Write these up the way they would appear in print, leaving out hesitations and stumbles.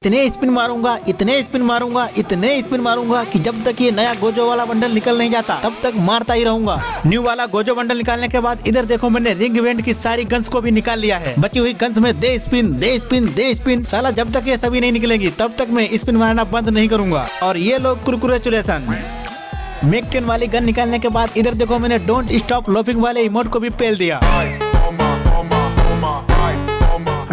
इतने स्पिन मारूंगा, इतने स्पिन मारूंगा, इतने स्पिन मारूंगा कि जब तक ये नया गोजो वाला बंडल निकल नहीं जाता तब तक मारता ही रहूंगा। न्यू वाला गोजो बंडल निकालने के बाद इधर देखो मैंने रिंग इवेंट की सारी गन्स को भी निकाल लिया है। बची हुई गन्स में दे स्पिन दे स्पिन दे स्पिन, साला जब तक ये सभी नहीं निकलेंगी तब तक मैं स्पिन मारना बंद नहीं करूंगा। और ये लोग कुरकुरेचुलेसन। मैक-10 वाली गन निकालने के बाद इधर देखो मैंने डोंट स्टॉप लाफिंग वाले इमोट को भी पेल दिया।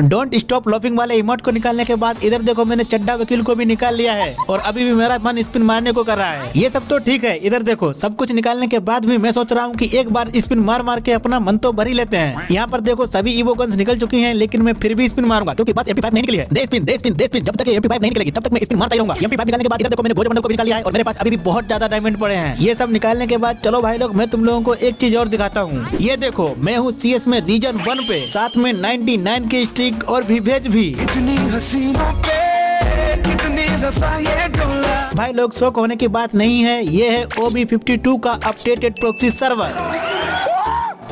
डोंट स्टॉप लाफिंग वाले इमोट को निकालने के बाद इधर देखो मैंने चड्डा वकील को भी निकाल लिया है और अभी भी मेरा मन स्पिन मारने को कर रहा है। ये सब तो ठीक है, इधर देखो सब कुछ निकालने के बाद भी मैं सोच रहा हूँ कि एक बार स्पिन मार मार के अपना मन तो भर ही लेते हैं। यहाँ पर देखो सभी इवो गन्स निकल चुकी हैं लेकिन मैं फिर भी स्पिन मारूंगा क्योंकि बस MP5 नहीं निकली है। दे स्पिन दे स्पिन दे स्पिन, जब तक MP5 नहीं निकलेगी तब तक मैं स्पिन मारता ही रहूंगा। MP5 निकालने के बाद इधर देखो मैंने गोजो बंडल को भी निकाल लिया है और मेरे पास अभी भी बहुत ज्यादा डायमंड पड़े हैं। ये सब निकालने के बाद चलो भाई लोग मैं तुम लोगों को एक चीज और दिखाता हूँ। ये देखो मैं हूँ CS में रीजन 1 पे, साथ में 99 की स्ट्रिक और भी इतनी हसीनों पे कितनी दफा ये डोला। भाई लोग शौक होने की बात नहीं है, ये है OB52 का अपडेटेड प्रॉक्सी सर्वर।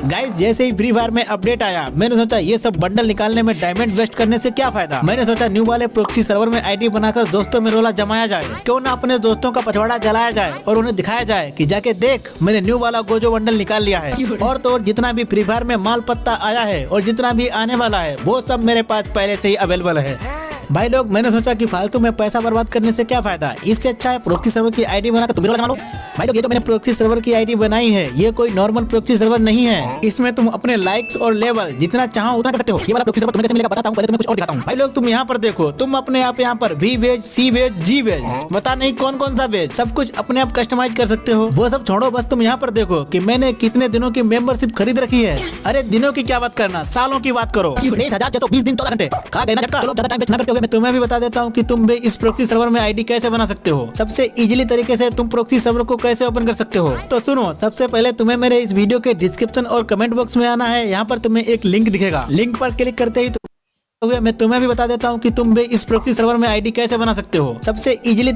गाइस जैसे ही फ्री फायर में अपडेट आया मैंने सोचा ये सब बंडल निकालने में डायमंड वेस्ट करने से क्या फायदा। मैंने सोचा न्यू वाले प्रॉक्सी सर्वर में आईडी बनाकर दोस्तों में रोला जमाया जाए, क्यों ना अपने दोस्तों का पछवाड़ा जलाया जाए और उन्हें दिखाया जाए कि जाके देख मैंने न्यू वाला गोजो बंडल निकाल लिया है। और तो और जितना भी फ्री फायर में माल पत्ता आया है और जितना भी आने वाला है वो सब मेरे पास पहले से ही अवेलेबल है। भाई लोग मैंने सोचा कि फालतू में पैसा बर्बाद करने से क्या फायदा, इससे अच्छा है प्रॉक्सी सर्वर की आईडी बनाकर तुम लोग। भाई लोग ये तो मैंने प्रॉक्सी सर्वर की आईडी बनाई है, ये कोई नॉर्मल प्रॉक्सी सर्वर नहीं है। इसमें तुम अपने लाइक्स और लेवल जितना चाहो उतना कर सकते हो। ये वाला प्रॉक्सी सर्वर तुम्हें कैसे मिलेगा बताता हूँ, पहले तुम्हें कुछ और दिखाता हूँ। भाई लोग तुम यहाँ पर देखो, तुम अपने आप यहाँ पर V wedge C wedge G wedge बता नहीं कौन कौन सा वेज सब कुछ अपने आप कस्टमाइज कर सकते हो। वो सब छोड़ो, बस तुम यहाँ पर देखो कि मैंने कितने दिनों की मेंबरशिप खरीद रखी है। अरे दिनों की क्या बात करना, सालों की बात करो। 1620 दिन 14 घंटे कहाँ गए ना झटका। चलो ज्यादा टाइम वेस्ट ना करते हुए मैं तुम्हें भी बता देता हूँ कि तुम भी इस प्रॉक्सी सर्वर में आईडी कैसे बना सकते हो। सबसे इजीली तरीके से तुम प्रॉक्सी सर्वर को कैसे ओपन कर सकते हो। तो सुनो, सबसे पहले तुम्हें मेरे इस वीडियो के डिस्क्रिप्शन और कमेंट बॉक्स में आना है। यहाँ पर तुम्हें एक लिंक दिखेगा, लिंक पर क्लिक करते ही मैं तुम्हें भी बता देता हूँ कि तुम भी इस प्रॉक्सी सर्वर में आईडी कैसे बना सकते हो। सबसे इजीली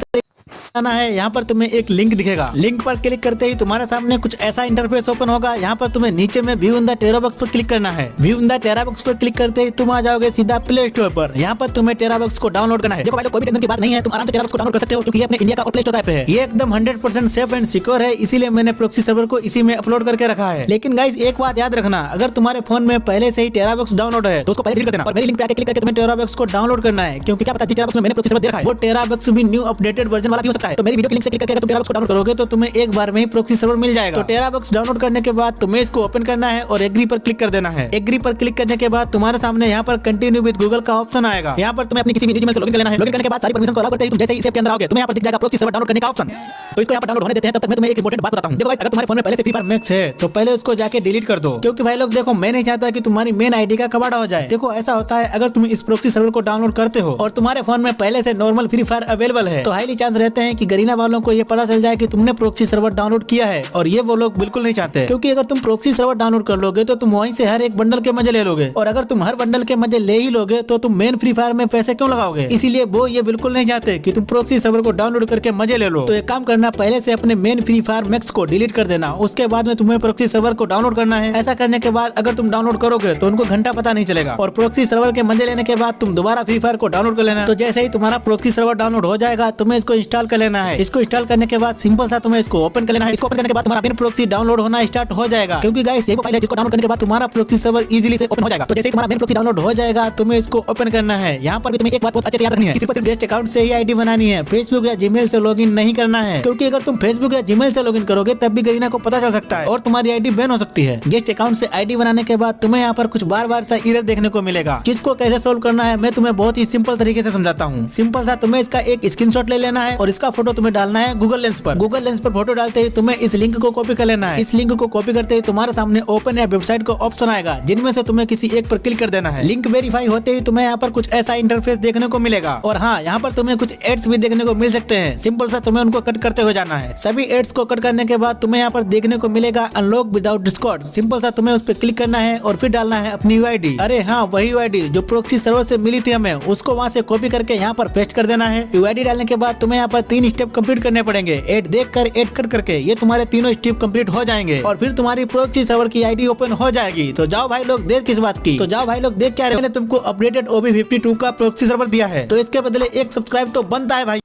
आना है, यहाँ पर तुम्हें एक लिंक दिखेगा, लिंक पर क्लिक करते ही तुम्हारे सामने कुछ ऐसा इंटरफेस ओपन होगा। यहाँ पर तुम्हें नीचे में व्यू इन द टेराबॉक्स पर क्लिक करना है। व्यू इन द टेराबॉक्स पर क्लिक करते ही तुम आ जाओगे सीधा प्ले स्टोर पर। यहाँ पर तुम्हें टेराबॉक्स को डाउनलोड करना है। देखो भाई कोई भी टेंशन की बात नहीं है, तुम आराम से टेराबॉक्स को डाउनलोड कर सकते हो क्योंकि ये अपने इंडिया का प्ले स्टोर ऐप है। ये एकदम 100% सेफ एंड सिक्योर है, इसीलिए मैंने प्रॉक्सी सर्वर को इसी में अपलोड करके रखा है। लेकिन गाइस एक बात याद रखना, अगर तुम्हारे फोन में पहले से ही टेराबॉक्स डाउनलोड है तो उसको पहले डिलीट कर देना और मेरी लिंक पे आके क्लिक करके तुम्हें टेराबॉक्स को डाउनलोड करना है, क्योंकि क्या पता टेराबॉक्स में मैंने प्रॉक्सी सर्वर दे रखा है वो टेराबॉक्स भी न्यू अपडेटेड वर्जन वाला भी हो सकता है। तो मेरी वीडियो की लिंक से क्लिक करके तुम टेराबॉक्स को डाउनलोड करोगे तो तुम्हें एक बार में ही प्रॉक्सी सर्वर मिल जाएगा। तो टेराबॉक्स डाउनलोड करने के बाद तुम्हें इसको ओपन करना है और एग्री पर क्लिक कर देना है। एग्री पर क्लिक करने के बाद तुम्हारे सामने यहाँ पर कंटिन्यू विद गूगल का ऑप्शन आएगा। यहाँ पर तुम्हें अपनी किसी भी ईमेल से लॉगिन कर लेना है। लॉगिन करने के बाद सारी परमिशन को अलाउ करते ही तुम जैसे ही इस ऐप के अंदर आओगे तुम्हें यहाँ पर दिख जाएगा प्रॉक्सी सर्वर डाउनलोड करने का ऑप्शन। तो इसको यहाँ पर डाउनलोड होने देते हैं। तब तक मैं तुम्हें एक इंपॉर्टेंट बात बताता हूँ। देखो अगर तुम्हारे फोन में पहले से फ्री फायर मैक्स है तो पहले उसको जाके डिलीट कर दो, क्योंकि भाई लोग देखो मैं नहीं चाहता कि तुम्हारी मेन आईडी का कबाड़ा हो जाए। देखो ऐसा होता है अगर तुम इस प्रॉक्सी सर्वर को डाउनलोड करते हो और तुम्हारे फोन में पहले से नॉर्मल फ्री फायर अवेलेबल है तो हाईली चांस रहते हैं कि गरीना वालों को ये पता चल जाए कि तुमने प्रॉक्सी सर्वर डाउनलोड किया है, और ये वो लोग बिल्कुल नहीं चाहते। क्योंकि अगर तुम प्रॉक्सी सर्वर डाउनलोड कर लोगे तो तुम वहीं से हर एक बंडल के मजे ले लोगे, और अगर तुम हर बंडल के मजे ले ही लोगे तो तुम मेन फ्री फायर में पैसे क्यों लगाओगे। इसीलिए वो ये बिल्कुल नहीं चाहते कि तुम प्रॉक्सी सर्वर को डाउनलोड करके मजे ले लो। तो एक काम करना, पहले से अपने मेन फ्री फायर मैक्स को डिलीट कर देना, उसके बाद में तुम्हें प्रॉक्सी सर्वर को डाउनलोड करना है। ऐसा करने के बाद अगर तुम डाउनलोड करोगे तो उनको घंटा पता नहीं चलेगा, और प्रॉक्सी सर्वर के मजे लेने के बाद तुम दोबारा फ्री फायर को डाउनलोड कर लेना। तो जैसे ही तुम्हारा प्रॉक्सी सर्वर डाउनलोड हो जाएगा तुम्हें इसको इंस्टॉल कर लेना है। इसको इंस्टॉल करने के बाद सिंपल सा तुम्हें इसको ओपन कर लेना है। इसको ओपन करने के बाद तुम्हारा मेन प्रॉक्सी डाउनलोड होना स्टार्ट हो जाएगा, क्योंकि गाइस ये वो फाइल है जिसको डाउनलोड करने के बाद तुम्हारा प्रॉक्सी सर्वर इजीली से ओपन हो जाएगा। तो जैसे ही तुम्हारा मेन प्रॉक्सी डाउनलोड हो जाएगा तुम्हें इसको ओपन करना है। यहाँ पर भी तुम्हें एक बात बहुत अच्छे से याद रखनी है, सिर्फ गेस्ट अकाउंट से ही आईडी बनानी है, फेसबुक या जीमेल से लॉगिन नहीं करना है। क्योंकि अगर तुम फेसबुक या जीमेल से लॉगिन करोगे तब भी गरीना को पता चल सकता है और तुम्हारी आईडी बैन हो सकती है। गेस्ट अकाउंट से आईडी बनाने के बाद तुम्हें यहाँ पर कुछ बार सा एरर देखने को मिलेगा, जिसको कैसे सोल्व करना है मैं तुम्हें बहुत ही सिंपल तरीके से समझाता हूँ। सिंपल सा तुम्हें इसका एक स्क्रीनशॉट ले लेना है और इसका फोटो तुम्हें डालना है गूगल लेंस पर। गूगल लेंस पर फोटो डालते ही तुम्हें इस लिंक को कॉपी कर लेना है। इस लिंक को कॉपी करते ही तुम्हारे सामने ओपन या वेबसाइट का ऑप्शन आएगा, जिनमें से तुम्हें किसी एक पर क्लिक कर देना है। लिंक वेरीफाई होते ही तुम्हें यहाँ पर कुछ ऐसा इंटरफेस देखने को मिलेगा, और हाँ यहाँ पर तुम्हें कुछ एड्स भी देखने को मिल सकते हैं। सिंपल सा तुम्हें उनको कट करते हुए जाना है। सभी एड्स को कट करने के बाद तुम्हें यहाँ पर देखने को मिलेगा अनलॉक विदाउट डिस्कॉर्ड। सिंपल सा तुम्हें उस पर क्लिक करना है और फिर डालना है अपनी यूआईडी। अरे हाँ वही यूआईडी जो प्रॉक्सी सर्वर से मिली थी हमें, उसको वहाँ से कॉपी करके यहाँ पर पेस्ट कर देना है। यूआईडी डालने के बाद तुम्हें यहाँ पर 3 स्टेप कंप्लीट करने पड़ेंगे, ऐड देख कर ऐड कर करके। ये तुम्हारे तीनों स्टेप कंप्लीट हो जाएंगे और फिर तुम्हारी प्रोक्सी सर्वर की आईडी ओपन हो जाएगी। तो जाओ भाई लोग, देर किस बात की, तो जाओ भाई लोग देख क्या रहे हो। मैंने तुमको अपडेटेड OB52 का प्रोक्सी सर्वर दिया है, तो इसके बदले एक सब्सक्राइब तो बनता है भाई।